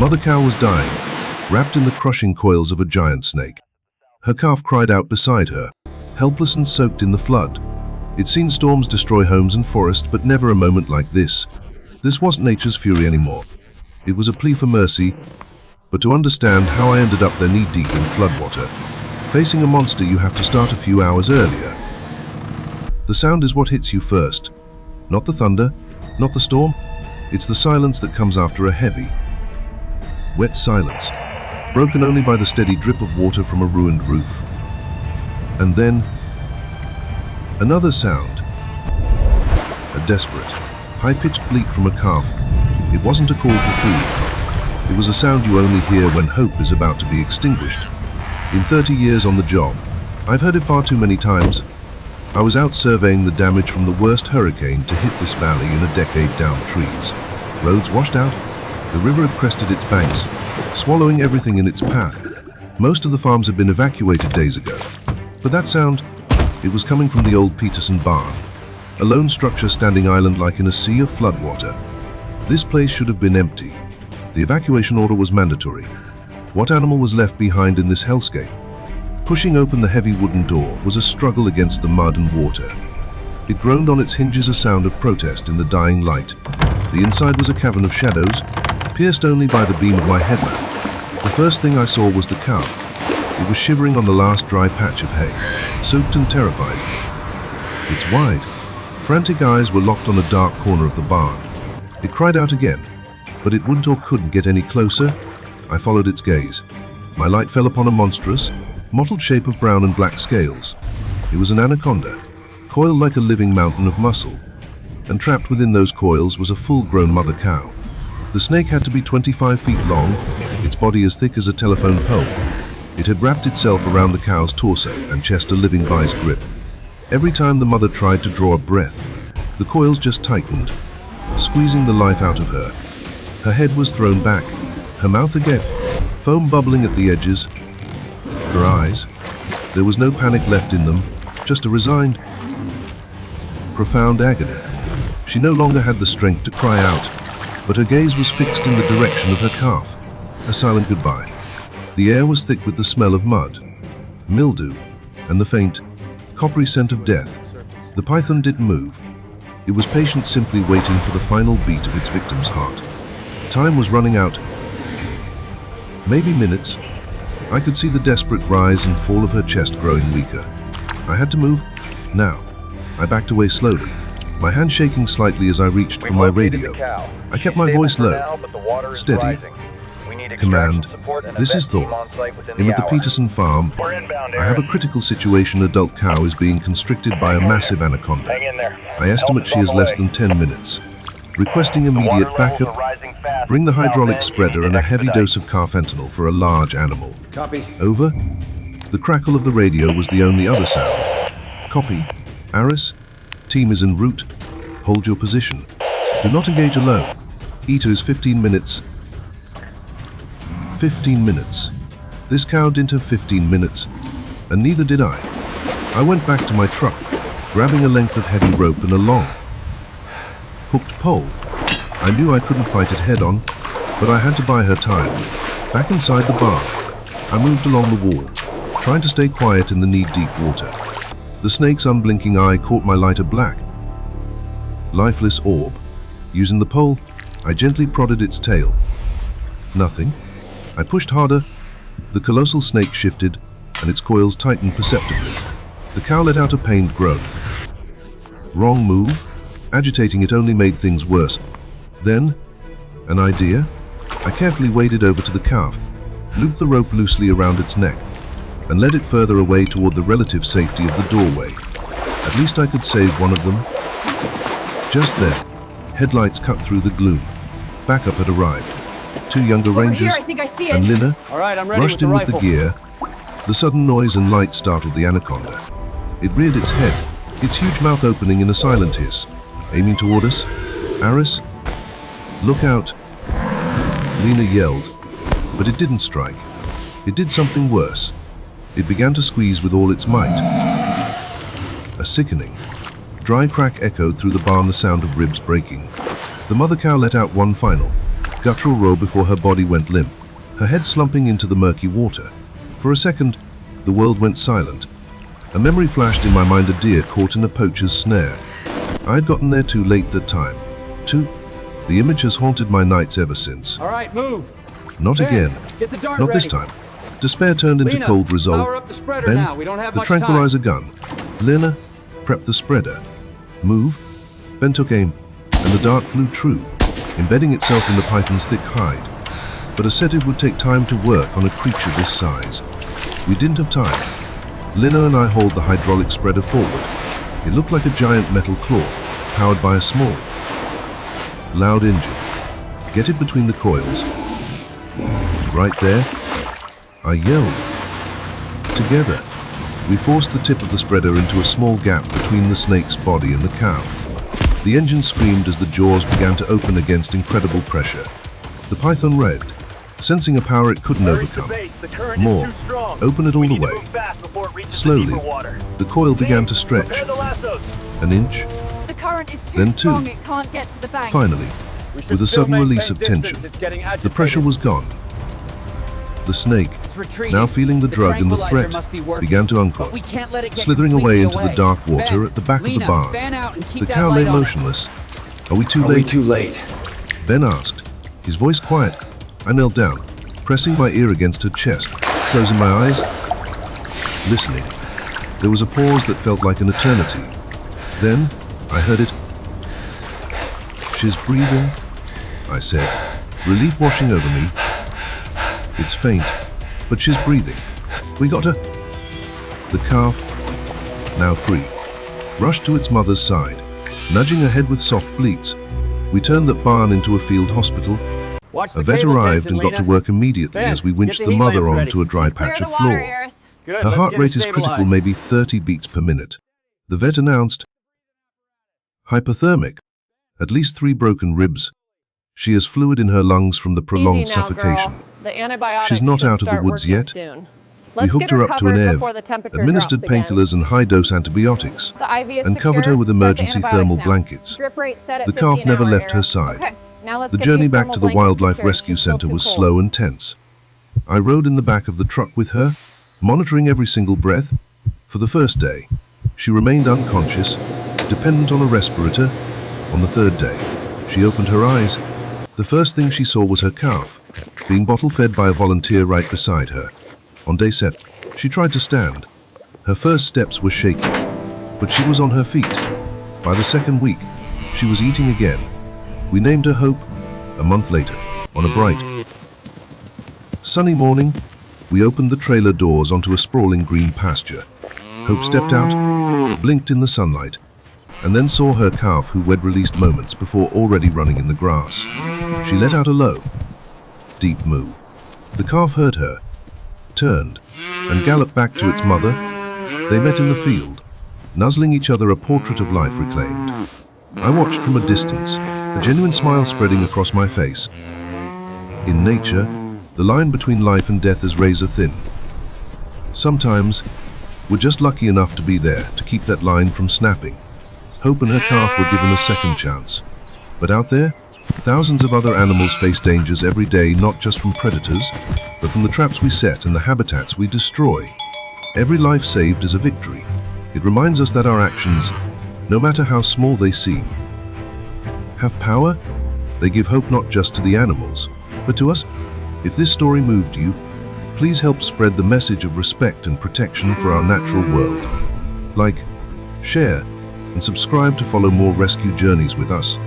mother cow was dying, wrapped in the crushing coils of a giant snake. Her calf cried out beside her, helpless and soaked in the flood. It'd seen storms destroy homes and forests, but never a moment like this. This wasn't nature's fury anymore. It was a plea for mercy, but to understand how I ended up there knee-deep in floodwater, facing a monster you have to start a few hours earlier. The sound is what hits you first. Not the thunder, not the storm. It's the silence that comes after a heavy, wet silence, broken only by the steady drip of water from a ruined roof. And then, another sound. A desperate, high-pitched bleat from a calf. It wasn't a call for food. It was a sound you only hear when hope is about to be extinguished. In 30 years on the job, I've heard it far too many times. I was out surveying the damage from the worst hurricane to hit this valley in a decade down trees. Roads washed out, the river had crested its banks, swallowing everything in its path. Most of the farms had been evacuated days ago. But that sound, it was coming from the old Peterson barn, a lone structure standing island-like in a sea of floodwater. This place should have been empty. The evacuation order was mandatory. What animal was left behind in this hellscape? Pushing open the heavy wooden door was a struggle against the mud and water. It groaned on its hinges, a sound of protest in the dying light. The inside was a cavern of shadows, pierced only by the beam of my headlamp. The first thing I saw was the cow. It was shivering on the last dry patch of hay, soaked and terrified. Its wide, frantic eyes were locked on a dark corner of the barn. It cried out again, but it wouldn't or couldn't get any closer. I followed its gaze. My light fell upon a monstrous, mottled shape of brown and black scales. It was an anaconda, coiled like a living mountain of muscle, and trapped within those coils was a full-grown mother cow. The snake had to be 25 feet long, its body as thick as a telephone pole. It had wrapped itself around the cow's torso and chest, a living vice grip. Every time the mother tried to draw a breath, the coils just tightened, squeezing the life out of her. Her head was thrown back, her mouth agape, foam bubbling at the edges. Her eyes, there was no panic left in them, just a resigned, profound agony. She no longer had the strength to cry out, but her gaze was fixed in the direction of her calf, a silent goodbye. The air was thick with the smell of mud, mildew, and the faint, coppery scent of death. The python didn't move. It was patient, simply waiting for the final beat of its victim's heart. Time was running out. Maybe minutes. I could see the desperate rise and fall of her chest growing weaker. I had to move. Now. I backed away slowly, my hand shaking slightly as I reached for my radio. I kept my voice low, steady. Command, this is Thor. I'm at the Peterson farm. I have a critical situation. Adult cow is being constricted by a massive anaconda. I estimate she is less than 10 minutes. Requesting immediate backup. Bring the hydraulic spreader and a heavy dose of carfentanil for a large animal. Copy. Over. The crackle of the radio was the only other sound. Copy. Aris, team is en route. Hold your position. Do not engage alone. ETA is 15 minutes. 15 minutes. This cow didn't have 15 minutes, and neither did I. I went back to my truck, grabbing a length of heavy rope and a long, hooked pole. I knew I couldn't fight it head-on, but I had to buy her time. Back inside the barn, I moved along the wall, trying to stay quiet in the knee-deep water. The snake's unblinking eye caught my lighter black, lifeless orb. Using the pole, I gently prodded its tail. Nothing. I pushed harder. The colossal snake shifted, and its coils tightened perceptibly. The cow let out a pained groan. Wrong move. Agitating it only made things worse. Then, an idea. I carefully waded over to the calf, looped the rope loosely around its neck, and led it further away toward the relative safety of the doorway. At least I could save one of them. Just then, headlights cut through the gloom. Backup had arrived. Two younger rangers and Lina rushed in with the gear. The sudden noise and light startled the anaconda. It reared its head, its huge mouth opening in a silent hiss, aiming toward us. Aris, look out! Lina yelled, but it didn't strike. It did something worse. It began to squeeze with all its might. A sickening, dry crack echoed through the barn, the sound of ribs breaking. The mother cow let out one final, guttural roar before her body went limp, her head slumping into the murky water. For a second, the world went silent. A memory flashed in my mind, a deer caught in a poacher's snare. I had gotten there too late that time. The image has haunted my nights ever since. All right, move. Not Ben, again. get the dart Not ready. this time. Despair turned into Lena, cold resolve. power up the spreader Then, now. We don't have the much tranquilizer gun. Lena, prep the spreader. Move. Ben took aim, and the dart flew true, embedding itself in the python's thick hide. But a sedative would take time to work on a creature this size. We didn't have time. Lena and I hauled the hydraulic spreader forward. It looked like a giant metal claw, powered by a small, loud engine. Get it between the coils. Right there, I yelled. Together, we forced the tip of the spreader into a small gap between the snake's body and the cow. The engine screamed as the jaws began to open against incredible pressure. The python revved, sensing a power it couldn't overcome. More. Open it all the way. Slowly, the coil began to stretch. An inch, The current is too then two. strong, it can't get to the bank. Finally, with a sudden release of tension, the pressure was gone. The snake, now feeling the drug and the threat, began to uncoil, slithering away into the dark water at the back of the barn. The cow lay motionless. Are we too late? Ben asked, his voice quiet. I knelt down, pressing my ear against her chest, closing my eyes, listening. There was a pause that felt like an eternity. Then, I heard it. She's breathing, I said, relief washing over me. It's faint, but she's breathing. We got her. The calf, now free, rushed to its mother's side, nudging her head with soft bleats. We turned that barn into a field hospital. A vet arrived and got to work immediately as we winched the mother onto a dry patch of floor. Her heart rate is critical, maybe 30 beats per minute. The vet announced, hypothermic, at least 3 broken ribs. She has fluid in her lungs from the prolonged suffocation. She's not out of the woods yet. We hooked her up to an EV, administered painkillers and high-dose antibiotics, and covered her with emergency thermal blankets. The calf never left her side. The journey back to the Wildlife Rescue Center was slow and tense. I rode in the back of the truck with her, monitoring every single breath. For the first day, she remained unconscious, dependent on a respirator. On the 3rd day, she opened her eyes. The first thing she saw was her calf, being bottle-fed by a volunteer right beside her. On day 7, she tried to stand. Her first steps were shaky, but she was on her feet. By the 2nd week, she was eating again. We named her Hope. A month later, on a bright, sunny morning, we opened the trailer doors onto a sprawling green pasture. Hope stepped out, blinked in the sunlight, and then saw her calf, who had released moments before already running in the grass. She let out a low, deep moo. The calf heard her, turned, and galloped back to its mother. They met in the field, nuzzling each other, a portrait of life reclaimed. I watched from a distance, a genuine smile spreading across my face. In nature, the line between life and death is razor thin. Sometimes, we're just lucky enough to be there to keep that line from snapping. Hope and her calf were given a second chance. But out there, thousands of other animals face dangers every day, not just from predators, but from the traps we set and the habitats we destroy. Every life saved is a victory. It reminds us that our actions, no matter how small they seem, have power. They give hope not just to the animals, but to us. If this story moved you, please help spread the message of respect and protection for our natural world. Like, share, and subscribe to follow more rescue journeys with us.